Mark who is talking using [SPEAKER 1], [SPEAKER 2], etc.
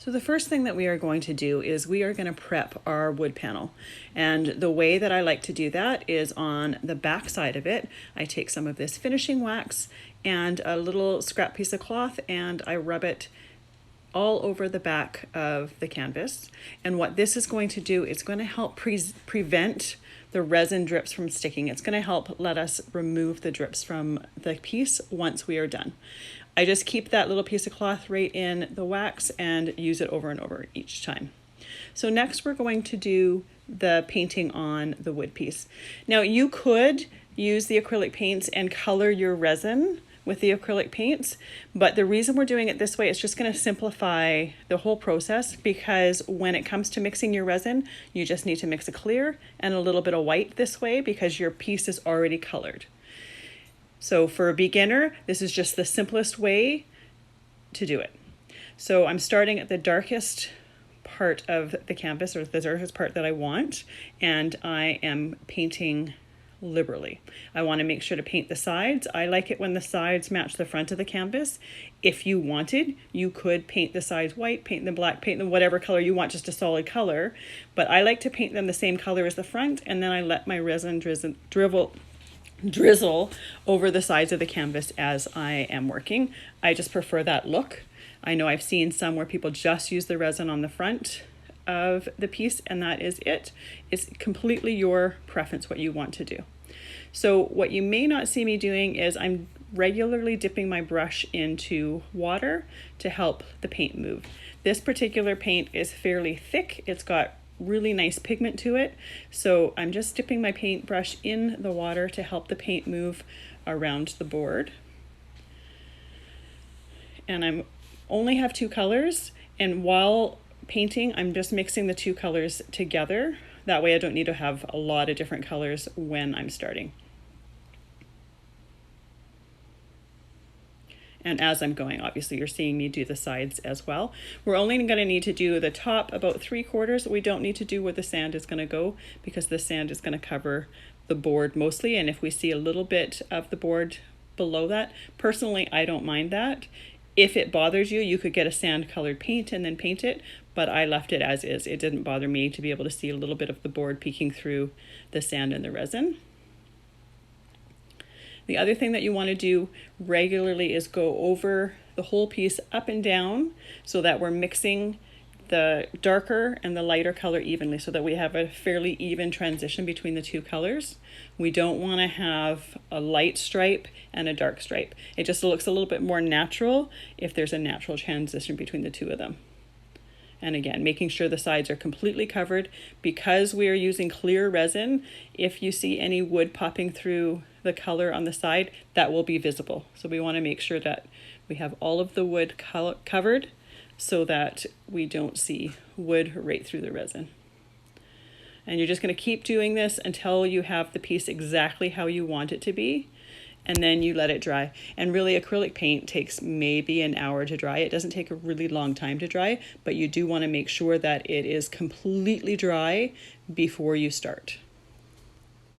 [SPEAKER 1] So the first thing that we are going to do is we are going to prep our wood panel. And the way that I like to do that is on the back side of it, I take some of this finishing wax and a little scrap piece of cloth and I rub it all over the back of the canvas. And what this is going to do, it's going to help prevent the resin drips from sticking. It's going to help let us remove the drips from the piece once we are done. I just keep that little piece of cloth right in the wax and use it over and over each time. So next we're going to do the painting on the wood piece. Now you could use the acrylic paints and color your resin with the acrylic paints, but the reason we're doing it this way is just going to simplify the whole process, because when it comes to mixing your resin, you just need to mix a clear and a little bit of white this way because your piece is already colored. So for a beginner, this is just the simplest way to do it. So I'm starting at the darkest part of the canvas, or the darkest part that I want, and I am painting liberally. I want to make sure to paint the sides. I like it when the sides match the front of the canvas. If you wanted, you could paint the sides white, paint them black, paint them whatever color you want, just a solid color. But I like to paint them the same color as the front, and then I let my resin drizzle over the sides of the canvas as I am working. I just prefer that look. I know I've seen some where people just use the resin on the front of the piece and that is it. It's completely your preference what you want to do. So what you may not see me doing is I'm regularly dipping my brush into water to help the paint move. This particular paint is fairly thick. It's got really nice pigment to it, so I'm just dipping my paintbrush in the water to help the paint move around the board. And I only have two colors, and while painting I'm just mixing the two colors together. That way I don't need to have a lot of different colors when I'm starting. And as I'm going, obviously you're seeing me do the sides as well. We're only going to need to do the top about 3/4. We don't need to do where the sand is going to go because the sand is going to cover the board mostly. And if we see a little bit of the board below that, personally, I don't mind that. If it bothers you, you could get a sand colored paint and then paint it, but I left it as is. It didn't bother me to be able to see a little bit of the board peeking through the sand and the resin. The other thing that you want to do regularly is go over the whole piece up and down so that we're mixing the darker and the lighter color evenly so that we have a fairly even transition between the two colors. We don't want to have a light stripe and a dark stripe. It just looks a little bit more natural if there's a natural transition between the two of them. And again, making sure the sides are completely covered. Because we are using clear resin, if you see any wood popping through the color on the side, that will be visible. So we want to make sure that we have all of the wood covered so that we don't see wood right through the resin. And you're just going to keep doing this until you have the piece exactly how you want it to be. And then you let it dry. And really acrylic paint takes maybe an hour to dry. It doesn't take a really long time to dry, but you do want to make sure that it is completely dry before you start.